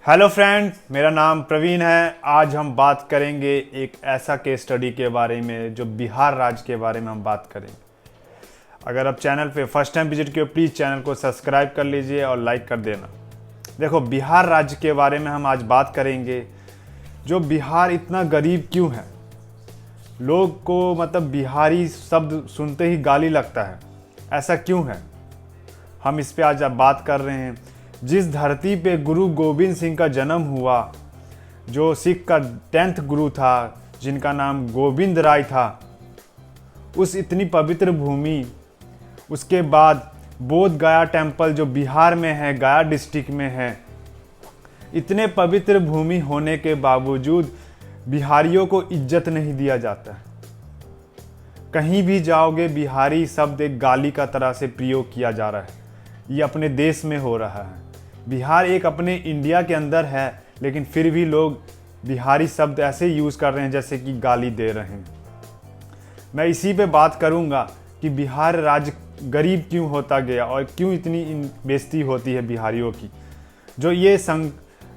Hello friend, मेरा नाम प्रवीण है। आज हम बात करेंगे एक ऐसा केस स्टडी के बारे में जो बिहार राज्य के बारे में हम बात करेंगे। अगर आप चैनल पे फर्स्ट टाइम विजिट किए प्लीज़ चैनल को सब्सक्राइब कर लीजिए और लाइक कर देना। देखो, बिहार राज्य के बारे में हम आज बात करेंगे। जो बिहार इतना गरीब क्यों है, लोग को मतलब बिहारी शब्द सुनते ही गाली लगता है, ऐसा क्यों है, हम इस पे आज बात कर रहे हैं। जिस धरती पे गुरु गोविंद सिंह का जन्म हुआ, जो सिख का 10th गुरु था, जिनका नाम गोविंद राय था, उस इतनी पवित्र भूमि, उसके बाद बोध गया टेम्पल जो बिहार में है, गया डिस्ट्रिक्ट में है, इतने पवित्र भूमि होने के बावजूद बिहारियों को इज्जत नहीं दिया जाता है। कहीं भी जाओगे बिहारी शब्द एक गाली का तरह से प्रयोग किया जा रहा है। ये अपने देश में हो रहा है। बिहार एक अपने इंडिया के अंदर है, लेकिन फिर भी लोग बिहारी शब्द ऐसे यूज़ कर रहे हैं जैसे कि गाली दे रहे हैं। मैं इसी पे बात करूंगा कि बिहार राज्य गरीब क्यों होता गया और क्यों इतनी बेइज्जती होती है बिहारियों की। जो ये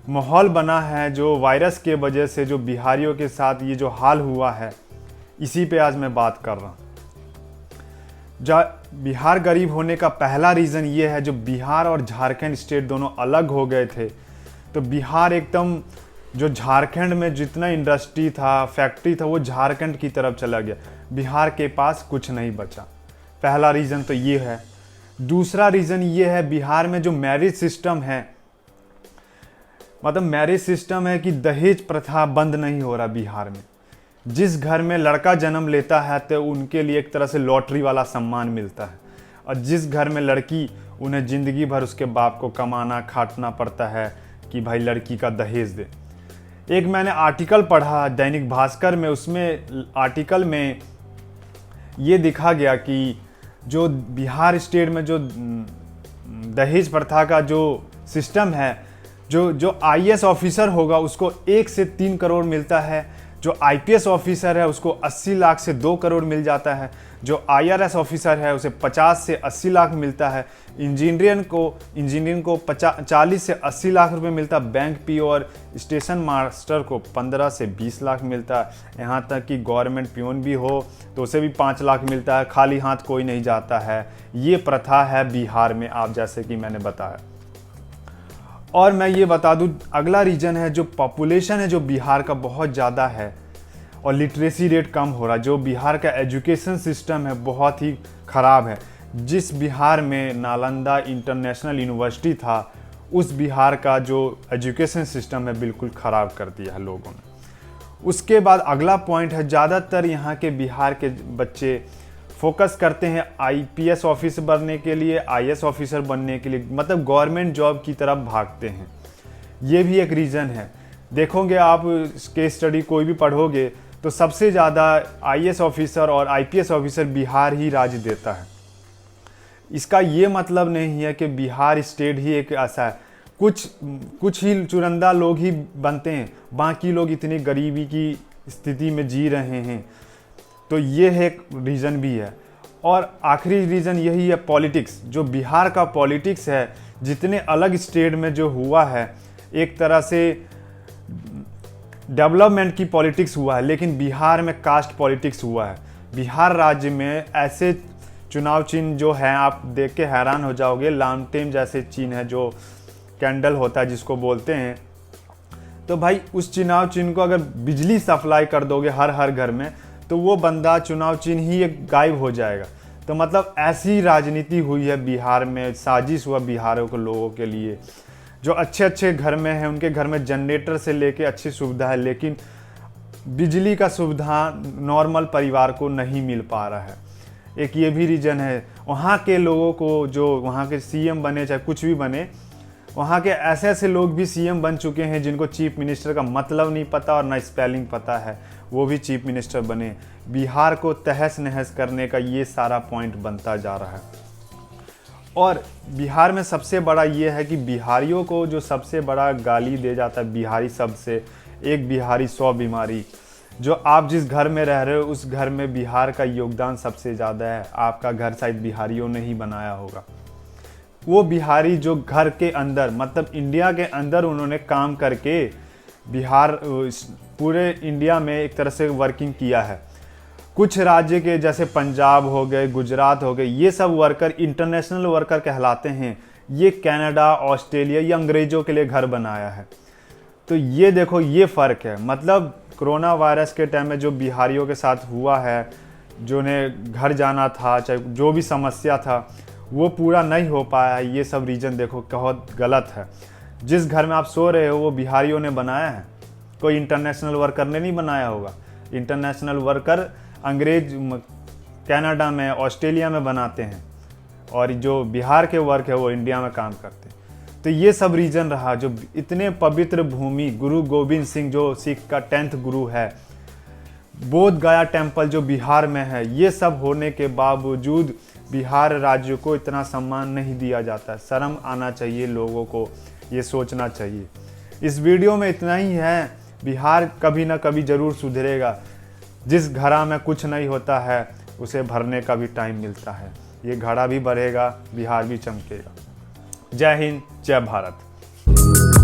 माहौल बना है, जो वायरस के वजह से जो बिहारियों के साथ ये जो हाल हुआ है, इसी पे आज मैं बात कर रहा हूँ। बिहार गरीब होने का पहला रीज़न ये है, जो बिहार और झारखंड स्टेट दोनों अलग हो गए थे तो बिहार एकदम, जो झारखंड में जितना इंडस्ट्री था, फैक्ट्री था, वो झारखंड की तरफ चला गया। बिहार के पास कुछ नहीं बचा। पहला रीज़न तो ये है। दूसरा रीज़न ये है, बिहार में जो मैरिज सिस्टम है, मतलब मैरिज सिस्टम है कि दहेज प्रथा बंद नहीं हो रहा बिहार में। जिस घर में लड़का जन्म लेता है तो उनके लिए एक तरह से लॉटरी वाला सम्मान मिलता है, और जिस घर में लड़की, उन्हें ज़िंदगी भर उसके बाप को कमाना खाटना पड़ता है कि भाई लड़की का दहेज दे। एक मैंने आर्टिकल पढ़ा दैनिक भास्कर में, उसमें आर्टिकल में ये दिखा गया कि जो बिहार स्टेट में जो दहेज प्रथा का जो सिस्टम है, जो आईएएस ऑफिसर होगा उसको 1 से 3 करोड़ मिलता है, जो आईपीएस ऑफिसर है उसको 80 लाख से 2 करोड़ मिल जाता है, जो आईआरएस ऑफिसर है उसे 50 से 80 लाख मिलता है, इंजीनियरिंग को 40 से 80 लाख रुपए मिलता है, बैंक पीओ और स्टेशन मास्टर को 15 से 20 लाख मिलता है। यहाँ तक कि गवर्नमेंट पियोन भी हो तो उसे भी 5 लाख मिलता है। खाली हाथ कोई नहीं जाता है। ये प्रथा है बिहार में, आप जैसे कि मैंने बताया। और मैं ये बता दूं, अगला रीजन है जो पॉपुलेशन है, जो बिहार का बहुत ज़्यादा है और लिटरेसी रेट कम हो रहा है। जो बिहार का एजुकेशन सिस्टम है बहुत ही ख़राब है। जिस बिहार में नालंदा इंटरनेशनल यूनिवर्सिटी था, उस बिहार का जो एजुकेशन सिस्टम है बिल्कुल ख़राब कर दिया है लोगों ने। उसके बाद अगला पॉइंट है, ज़्यादातर यहाँ के बिहार के बच्चे फोकस करते हैं आईपीएस ऑफिसर बनने के लिए, आईएएस ऑफिसर बनने के लिए, मतलब गवर्नमेंट जॉब की तरफ भागते हैं। ये भी एक रीज़न है। देखोगे आप केस स्टडी कोई भी पढ़ोगे तो सबसे ज़्यादा आईएएस ऑफिसर और आईपीएस ऑफिसर बिहार ही राज्य देता है। इसका ये मतलब नहीं है कि बिहार स्टेट ही एक ऐसा है, कुछ ही चुनिंदा लोग ही बनते हैं, बाकी लोग इतनी गरीबी की स्थिति में जी रहे हैं। तो ये एक रीज़न भी है। और आखिरी रीज़न यही है, पॉलिटिक्स। जो बिहार का पॉलिटिक्स है, जितने अलग स्टेट में जो हुआ है, एक तरह से डेवलपमेंट की पॉलिटिक्स हुआ है, लेकिन बिहार में कास्ट पॉलिटिक्स हुआ है। बिहार राज्य में ऐसे चुनाव चिन्ह जो हैं, आप देख के हैरान हो जाओगे। लामटेम जैसे चिन्ह है, जो कैंडल होता है जिसको बोलते हैं। तो भाई उस चुनाव चिन्ह को अगर बिजली सप्लाई कर दोगे हर घर में, तो वो बंदा चुनाव चिन्ह ही एक गायब हो जाएगा। तो मतलब ऐसी राजनीति हुई है बिहार में, साजिश हुआ बिहार के लोगों के लिए। जो अच्छे घर में हैं, उनके घर में जनरेटर से लेके अच्छी सुविधा है, लेकिन बिजली का सुविधा नॉर्मल परिवार को नहीं मिल पा रहा है। एक ये भी रीज़न है। वहाँ के लोगों को, जो वहाँ के सीएम बने, चाहे कुछ भी बने, वहाँ के ऐसे लोग भी सीएम बन चुके हैं जिनको चीफ मिनिस्टर का मतलब नहीं पता और ना स्पेलिंग पता है, वो भी चीफ मिनिस्टर बने। बिहार को तहस नहस करने का ये सारा पॉइंट बनता जा रहा है। और बिहार में सबसे बड़ा ये है कि बिहारियों को जो सबसे बड़ा गाली दे जाता है बिहारी शब्द से, एक बिहारी 100 बीमारी। जो आप जिस घर में रह रहे हो उस घर में बिहार का योगदान सबसे ज़्यादा है। आपका घर शायद बिहारियों ने ही बनाया होगा। वो बिहारी जो घर के अंदर मतलब इंडिया के अंदर उन्होंने काम करके बिहार पूरे इंडिया में एक तरह से वर्किंग किया है। कुछ राज्य के जैसे पंजाब हो गए, गुजरात हो गए, ये सब वर्कर इंटरनेशनल वर्कर कहलाते हैं। ये कनाडा, ऑस्ट्रेलिया, ये अंग्रेज़ों के लिए घर बनाया है। तो ये देखो, ये फ़र्क है। मतलब कोरोना वायरस के टाइम में जो बिहारियों के साथ हुआ है, जो उन्हें घर जाना था, चाहे जो भी समस्या था, वो पूरा नहीं हो पाया है। ये सब रीज़न देखो बहुत गलत है। जिस घर में आप सो रहे हो वो बिहारियों ने बनाया है, कोई इंटरनेशनल वर्कर ने नहीं बनाया होगा। इंटरनेशनल वर्कर अंग्रेज कनाडा में, ऑस्ट्रेलिया में बनाते हैं, और जो बिहार के वर्क है वो इंडिया में काम करते हैं। तो ये सब रीज़न रहा। जो इतने पवित्र भूमि, गुरु गोविंद सिंह जो सिख का 10th गुरु है, बोध गया टेम्पल जो बिहार में है, ये सब होने के बावजूद बिहार राज्य को इतना सम्मान नहीं दिया जाता। शर्म आना चाहिए लोगों को, ये सोचना चाहिए। इस वीडियो में इतना ही है। बिहार कभी ना कभी ज़रूर सुधरेगा। जिस घड़ा में कुछ नहीं होता है उसे भरने का भी टाइम मिलता है। ये घड़ा भी बढ़ेगा, बिहार भी चमकेगा। जय हिंद, जय भारत।